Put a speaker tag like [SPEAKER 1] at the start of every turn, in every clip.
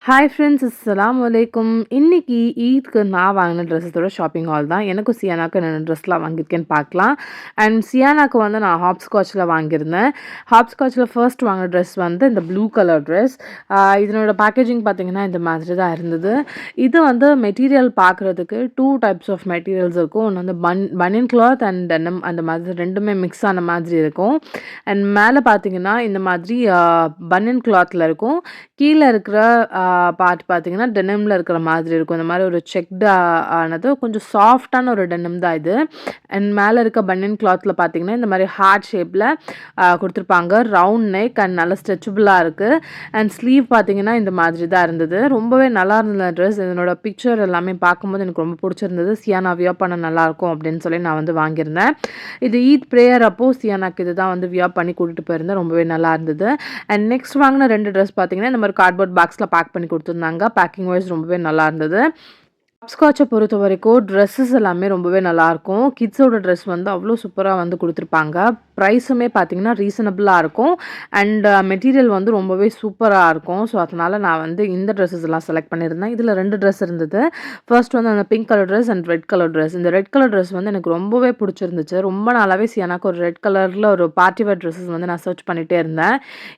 [SPEAKER 1] Hi friends, அஸ்ஸலாமு அலைக்கும். இன்னைக்கு ஈத்க்கு நான் வாங்கின ட்ரெஸ்ஸஸோட ஷாப்பிங் ஹால் தான். எனக்கும் சியானாக்கும் என்னென்ன ட்ரெஸ்லாம் வாங்கியிருக்கேன்னு பார்க்கலாம். அண்ட் சியானாக்கு வந்து நான் ஹாப்ஸ்காட்சில் வாங்கியிருந்தேன். ஹாப்ஸ்காட்சில் ஃபர்ஸ்ட் வாங்கின ட்ரெஸ் வந்து இந்த ப்ளூ கலர் ட்ரெஸ். இதனோட பேக்கேஜிங் பார்த்தீங்கன்னா இந்த மாதிரி தான் இருந்தது. இது வந்து மெட்டீரியல் பார்க்குறதுக்கு 2 டைப்ஸ் ஆஃப் மெட்டீரியல்ஸ் இருக்கும். ஒன்று வந்து பனியன் கிளாத் அண்ட் டெனிம் அந்த மாதிரி ரெண்டுமே மிக்ஸ் ஆன மாதிரி இருக்கும். அண்ட் மேலே பார்த்தீங்கன்னா இந்த மாதிரி பனியன் கிளாத்தில் இருக்கும். கீழே இருக்கிற பார்ட் பார்த்தீங்கன்னா டெனிமில் இருக்கிற மாதிரி இருக்கும். இந்த மாதிரி ஒரு செக்டு ஆனது கொஞ்சம் சாஃப்டான ஒரு டெனிம் தான் இது. அண்ட் மேலே இருக்க பனியன் கிளாத்தில் பார்த்தீங்கன்னா இந்த மாதிரி ஹார்ட் ஷேப்பில் கொடுத்துருப்பாங்க. ரவுண்ட் நெக் அண்ட் நல்லா ஸ்ட்ரெச்சபிளாக இருக்குது. அண்ட் ஸ்லீவ் பார்த்தீங்கன்னா இந்த மாதிரி தான் இருந்தது. ரொம்பவே நல்லா இருந்தது ட்ரெஸ். இதனோட பிக்சர் எல்லாமே பார்க்கும்போது எனக்கு ரொம்ப பிடிச்சிருந்தது. சியானா வியர் பண்ண நல்லாயிருக்கும் அப்படின்னு சொல்லி நான் வந்து வாங்கியிருந்தேன். இது ஈத் ப்ரேயர் அப்போது சியானாக்கு இது தான் வந்து வியர் பண்ணி கூட்டிகிட்டு போயிருந்தேன். ரொம்பவே நல்லா இருந்தது. அண்ட் நெக்ஸ்ட் வாங்கின 2 ட்ரெஸ் பார்த்தீங்கன்னா இந்த மாதிரி கார்ட்போர்ட் பாக்ஸில் பேக் பண்ணி கொடுத்துருந்தாங்க. பேக்கிங் வைஸ் ரொம்பவே நல்லா இருந்தது. ஹாப்ஸ்காட்சை பொறுத்த வரைக்கும் ட்ரெஸ்ஸஸ் எல்லாமே ரொம்பவே நல்லாயிருக்கும். கிட்ஸோட ட்ரெஸ் வந்து அவ்வளோ சூப்பராக வந்து கொடுத்துருப்பாங்க. ப்ரைஸுமே பார்த்தீங்கன்னா ரீசனபிளாக இருக்கும். அண்ட் மெட்டீரியல் வந்து ரொம்பவே சூப்பராக இருக்கும். ஸோ அதனால் நான் வந்து இந்த ட்ரெஸ்ஸஸ் எல்லாம் செலக்ட் பண்ணியிருந்தேன். இதில் 2 ட்ரெஸ் இருந்தது. ஃபர்ஸ்ட் வந்து அந்த pink colour dress and red colour dress. இந்த ரெட் கலர் ட்ரெஸ் வந்து எனக்கு ரொம்பவே பிடிச்சிருந்துச்சு. ரொம்ப நாளாகவே எனக்கு ஒரு ரெட் கலரில் ஒரு பார்ட்டி வேர் ட்ரெஸ்ஸஸ் வந்து நான் சர்ச் பண்ணிகிட்டே இருந்தேன்.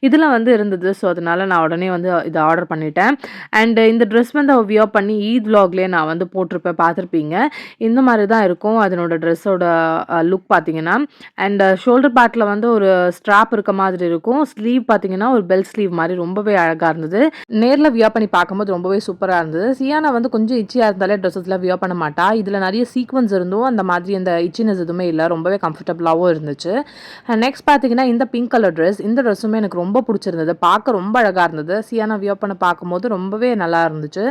[SPEAKER 1] இதில் வந்து இருந்தது. ஸோ அதனால் நான் உடனே வந்து இதை ஆர்டர் பண்ணிட்டேன். அண்ட் இந்த ட்ரெஸ் வந்து வியர் பண்ணி ஈத் vlogலேயே நான் வந்து போட்டிருப்பேன், பார்த்துருப்பீங்க. இந்த மாதிரி தான் இருக்கும் அதனோட ட்ரெஸ்ஸோட லுக் பார்த்தீங்கன்னா. அண்ட் ஷோல்டர் பார்ட்டில் வந்து ஒரு ஸ்ட்ராப் இருக்க மாதிரி இருக்கும். ஸ்லீவ் பார்த்தீங்கன்னா ஒரு பெல் ஸ்லீவ் மாதிரி ரொம்பவே அழகாக இருந்தது. நேரில் வியர் பண்ணி பார்க்கும்போது ரொம்பவே சூப்பராக இருந்தது. சியானா வந்து கொஞ்சம் இச்சியாக இருந்தாலே ட்ரெஸ்ஸஸ்லாம் வியர் பண்ண மாட்டா. இதில் நிறைய சீக்வன்ஸ் இருந்தும் அந்த மாதிரி அந்த இச்சினஸ் எதுவுமே இல்லை. ரொம்பவே கம்ஃபர்டபுளாகவும் இருந்துச்சு. நெக்ஸ்ட் பார்த்தீங்கன்னா இந்த பிங்க் கலர் ட்ரெஸ். இந்த ட்ரெஸ்ஸுமே எனக்கு ரொம்ப பிடிச்சிருந்தது. பார்க்க ரொம்ப அழகாக இருந்தது. சியானா வியர் பண்ண பார்க்கும்போது ரொம்பவே நல்லா இருந்துச்சு.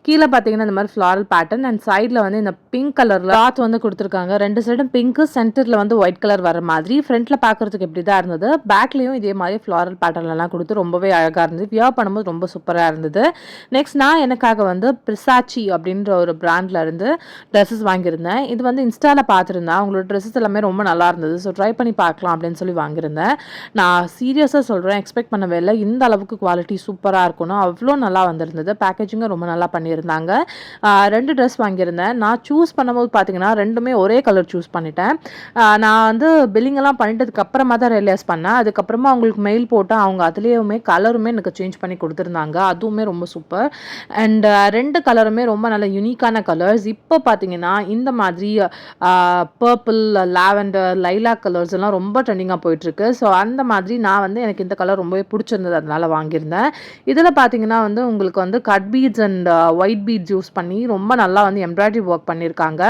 [SPEAKER 1] கீழே பார்த்தீங்கன்னா இந்த மாதிரி ஃப்ளாரல் பேட்டர்ன் அண்ட் சைடில் வந்து இந்த பிங்க் கலர் கிளாத் வந்து கொடுத்துருக்காங்க. 2 சைடும் பிங்க், சென்டரில் வந்து ஒயிட் கலர் வர மாதிரி. ஃப்ரண்ட்டில் பார்க்குறதுக்கு இப்படி தான் இருந்தது. பேக்லேயும் இதே மாதிரி ஃப்ளாரல் பேட்டர்ன்லாம் கொடுத்து ரொம்பவே அழகாக இருந்தது. வியர் பண்ணும்போது ரொம்ப சூப்பராக இருந்தது. நெக்ஸ்ட் நான் எனக்காக வந்து பிரிசாச்சி அப்படின்ற ஒரு பிராண்டில் இருந்து ட்ரெஸ்ஸஸ் வாங்கியிருந்தேன். இது வந்து இன்ஸ்டாவில் பார்த்துருந்தேன். அவங்களோட ட்ரெஸ்ஸஸ் எல்லாமே ரொம்ப நல்லா இருந்தது. ஸோ ட்ரை பண்ணி பார்க்கலாம் அப்படின்னு சொல்லி வாங்கியிருந்தேன். நான் சீரியஸாக சொல்கிறேன், எக்ஸ்பெக்ட் பண்ணவே இல்லை இந்த அளவுக்கு குவாலிட்டி சூப்பராக இருக்கணும். அவ்வளோ நல்லா வந்திருந்தது. பேக்கேஜிங்கும் ரொம்ப நல்லா பண்ணியிருந்தாங்க. 2 ட்ரெஸ் வாங்கியிருந்தேன். நான் சூஸ் பண்ணும்போது பார்த்தீங்கன்னா 2மே ஒரே கலர் சூஸ் பண்ணிட்டேன். நான் வந்து பில்லிங்கெல்லாம் பண்ணிட்டதுக்கு அப்புறமா தான் ரியலைஸ் பண்ணேன். அதுக்கப்புறமா அவங்களுக்கு மெயில் போட்டால் அவங்க அதுலேயுமே கலருமே எனக்கு சேஞ்ச் பண்ணி கொடுத்துருந்தாங்க. அதுவுமே ரொம்ப சூப்பர். அண்ட் 2 கலருமே ரொம்ப நல்ல யூனிக்கான கலர்ஸ். இப்போ பார்த்தீங்கன்னா இந்த மாதிரி பர்பிள், லாவெண்டர், லைலாக் கலர்ஸ் எல்லாம் ரொம்ப ட்ரெண்டிங்காக போயிட்டுருக்கு. ஸோ அந்த மாதிரி நான் வந்து எனக்கு இந்த கலர் ரொம்பவே பிடிச்சிருந்தது, அதனால் வாங்கியிருந்தேன். இதில் பார்த்தீங்கன்னா வந்து உங்களுக்கு வந்து cut beads and white beads use பண்ணி ரொம்ப நல்லா வந்து எம்ப்ராய்டரி ஒர்க் பண்ணியிருக்காங்க.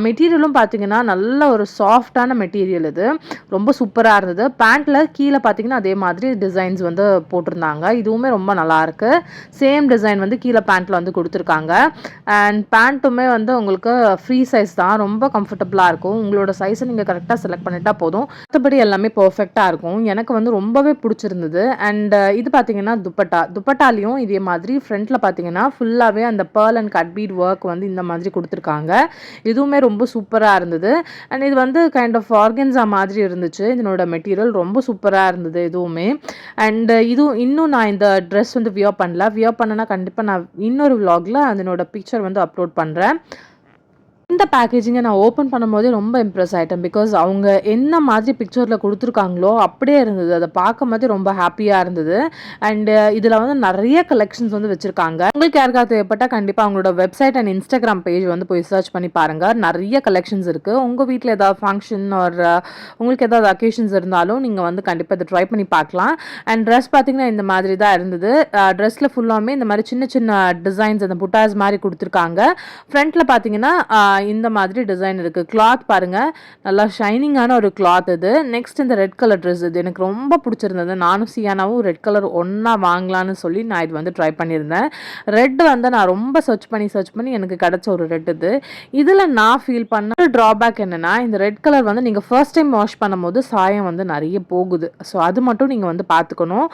[SPEAKER 1] மெட்டீரியலும் பார்த்தீங்கன்னா நல்ல ஒரு சாஃப்டான மெட்டீரியல். இது ரொம்ப சூப்பராக இருந்தது. பேண்ட்டில் கீழே பார்த்தீங்கன்னா அதே மாதிரி டிசைன்ஸ் வந்து போட்டிருந்தாங்க. இதுவுமே ரொம்ப நல்லாயிருக்கு. சேம் டிசைன் வந்து கீழே பேண்ட்டில் வந்து கொடுத்துருக்காங்க. அண்ட் பேண்ட்டுமே வந்து உங்களுக்கு ஃப்ரீ சைஸ் தான். ரொம்ப கம்ஃபர்டபுளாக இருக்கும். உங்களோட சைஸை நீங்கள் கரெக்டாக செலக்ட் பண்ணிட்டா போதும். மற்றபடி எல்லாமே பர்ஃபெக்டாக இருக்கும். எனக்கு வந்து ரொம்பவே பிடிச்சிருந்தது. அண்ட் இது பார்த்தீங்கன்னா துப்பட்டாலையும் இதே மாதிரி ஃப்ரண்ட்டில் பார்த்தீங்கன்னா ஃபுல்லாகவே அந்த pearl and cut beat work வந்து இந்த மாதிரி கொடுத்துருக்காங்க. இதுவுமே ரொம்ப சூப்பராக இருந்தது. அண்ட் இது வந்து கைண்ட் ஆஃப் ஆர்கன்ஸா மாதிரி இருந்துச்சு. இதனோட மெட்டீரியல் ரொம்ப சூப்பராக இருந்தது இதுவுமே. அண்ட் இன்னும் நான் இந்த ட்ரெஸ் வந்து வியர் பண்ணல. வியர் பண்ணனா கண்டிப்பாக நான் இன்னொரு vlogல அதனோட பிக்சர் வந்து அப்லோட் பண்ணுறேன். இந்த பேக்கேஜிங்கை நான் ஓப்பன் பண்ணும்போதே ரொம்ப இம்ப்ரெஸ் ஆகிட்டேன். பிகாஸ் அவங்க என்ன மாதிரி பிக்சரில் கொடுத்துருக்காங்களோ அப்படியே இருந்தது. அதை பார்க்கும்போதே ரொம்ப ஹாப்பியாக இருந்தது. அண்டு இதில் வந்து நிறைய கலெக்ஷன்ஸ் வந்து வச்சுருக்காங்க. உங்களுக்கு யாருக்காவது தேவைப்பட்டால் கண்டிப்பாக அவங்களோட வெப்சைட் அண்ட் இன்ஸ்டாகிராம் பேஜ் வந்து போய் சர்ச் பண்ணி பாருங்கள். நிறைய கலெக்ஷன்ஸ் இருக்குது. உங்கள் வீட்டில் ஏதாவது ஃபங்க்ஷன் ஒரு உங்களுக்கு ஏதாவது அக்கேஷன்ஸ் இருந்தாலும் நீங்கள் வந்து கண்டிப்பாக இதை ட்ரை பண்ணி பார்க்கலாம். அண்ட் ட்ரெஸ் பார்த்திங்கன்னா இந்த மாதிரி தான் இருந்தது. ட்ரெஸ்ஸில் ஃபுல்லாமே இந்த மாதிரி சின்ன சின்ன டிசைன்ஸ் அந்த புட்டாஸ் மாதிரி கொடுத்துருக்காங்க. ஃப்ரண்ட்டில் பார்த்தீங்கன்னா இந்த மாதிரி டிசைன் இருக்குது. கிளாத் பாருங்கள், நல்லா ஷைனிங்கான ஒரு கிளாத் இது. நெக்ஸ்ட் இந்த ரெட் கலர் ட்ரெஸ், இது எனக்கு ரொம்ப பிடிச்சிருந்தது. நானும் சியானாவும் ரெட் கலர் ஒன்றா வாங்கலான்னு சொல்லி நான் இது வந்து ட்ரை பண்ணியிருந்தேன். ரெட் வந்து நான் ரொம்ப சர்ச் பண்ணி எனக்கு கிடச்ச ஒரு ரெட் இது. இதில் நான் ஃபீல் பண்ண ஒரு ட்ராபேக் என்னென்னா, இந்த ரெட் கலர் வந்து நீங்கள் ஃபர்ஸ்ட் டைம் வாஷ் பண்ணும்போது சாயம் வந்து நிறைய போகுது. ஸோ அது மட்டும் நீங்கள் வந்து பார்த்துக்கணும்.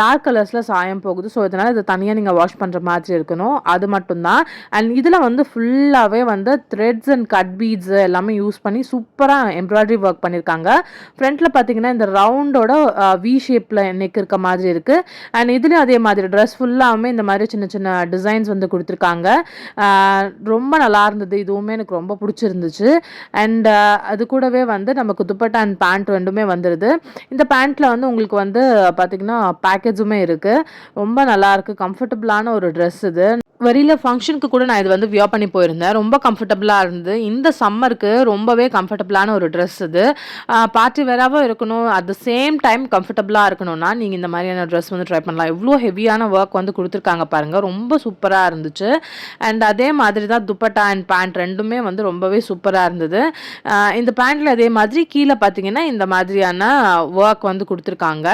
[SPEAKER 1] டார்க் கலர்ஸில் சாயம் போகுது. ஸோ இதனால் இதை தனியாக நீங்கள் வாஷ் பண்ணுற மாதிரி இருக்கணும். அது மட்டும்தான். அண்ட் இதில் வந்து ஃபுல்லாகவே வந்து த்ரெட்ஸ் அண்ட் கட் பீட்ஸ் எல்லாமே யூஸ் பண்ணி சூப்பராக எம்ப்ராய்டரி ஒர்க் பண்ணியிருக்காங்க. ஃப்ரண்ட்டில் பார்த்தீங்கன்னா இந்த ரவுண்டோட வி ஷேப்பில் நெக் இருக்க மாதிரி இருக்குது. அண்ட் இதுலேயும் அதே மாதிரி ட்ரெஸ் ஃபுல்லாகவுமே இந்த மாதிரி சின்ன சின்ன டிசைன்ஸ் வந்து கொடுத்துருக்காங்க. ரொம்ப நல்லா இருந்தது. இதுவுமே எனக்கு ரொம்ப பிடிச்சிருந்துச்சு. அண்ட் அது கூடவே வந்து நமக்கு துப்பட்டா அண்ட் பேண்ட் ரெண்டுமே வந்துடுது. இந்த பேண்ட்டில் வந்து உங்களுக்கு வந்து பார்த்திங்கன்னா பேக்கேஜுமே இருக்குது. ரொம்ப நல்லாயிருக்கு. கம்ஃபர்டபுளான ஒரு ட்ரெஸ் இது. வெளியில் ஃபங்க்ஷனுக்கு கூட நான் இது வந்து வியர் பண்ணி போயிருந்தேன். ரொம்ப கம்ஃபர்டபுளாக இருந்தது. இந்த சம்மருக்கு ரொம்பவே கம்ஃபர்டபுளான ஒரு ட்ரெஸ் இது. பார்ட்டி வேராகவும் இருக்கணும், அட் த சேம் டைம் கம்ஃபர்டபுளாக இருக்கணும்னா நீங்கள் இந்த மாதிரியான ட்ரெஸ் வந்து ட்ரை பண்ணலாம். இவ்வளோ ஹெவியான ஒர்க் வந்து கொடுத்துருக்காங்க பாருங்கள். ரொம்ப சூப்பராக இருந்துச்சு. அண்ட் அதே மாதிரி தான் துப்பட்டா அண்ட் பேண்ட் ரெண்டுமே வந்து ரொம்பவே சூப்பராக இருந்தது. இந்த பேண்ட்டில் அதே மாதிரி கீழே பார்த்தீங்கன்னா இந்த மாதிரியான ஒர்க் வந்து கொடுத்துருக்காங்க.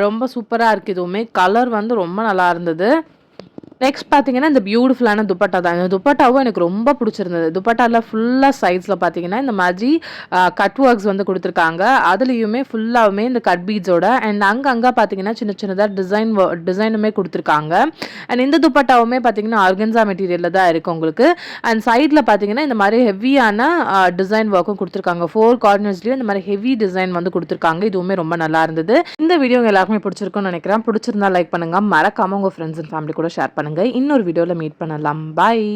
[SPEAKER 1] ரொம்ப சூப்பராக இருக்குது. இதுவுமே கலர் வந்து ரொம்ப நல்லா இருந்தது. நெக்ஸ்ட் பார்த்தீங்கன்னா இந்த பியூட்டிஃபுல்லான துப்பட்டா தான். இந்த துப்பட்டாவும் எனக்கு ரொம்ப பிடிச்சிருந்தது. துப்பட்டாவில் ஃபுல்லாக சைட்ஸில் பார்த்தீங்கன்னா இந்த மாதிரி கட் ஒர்க்ஸ் வந்து கொடுத்துருக்காங்க. அதுலேயுமே ஃபுல்லாகவுமே இந்த கட் பீட்ஸோட அண்ட் அங்கங்கே பார்த்தீங்கன்னா சின்ன சின்னதாக டிசைனுமே கொடுத்துருக்காங்க. அண்ட் இந்த துப்பட்டாவுமே பார்த்தீங்கன்னா ஆர்கன்ஸா மெட்டீரியலில் தான் இருக்குது உங்களுக்கு. அண்ட் சைடில் பார்த்தீங்கன்னா இந்த மாதிரி ஹெவியான டிசைன் ஒர்க்கும் கொடுத்துருக்காங்க. 4 கார்னர்ஸ்லேயும் இந்த மாதிரி ஹெவி டிசைன் வந்து கொடுத்துருக்காங்க. இதுவுமே ரொம்ப நல்லா இருந்தது. இந்த வீடியோ எல்லாருக்குமே பிடிச்சிருக்கும்னு நினைக்கிறேன். பிடிச்சிருந்தா லைக் பண்ணுங்கள். மறக்காமல் உங்கள் ஃப்ரெண்ட்ஸ் அண்ட் ஃபேமிலி கூட ஷேர் பண்ணுங்கள். இன்னொரு வீடியோவில் மீட் பண்ணலாம். பாய்.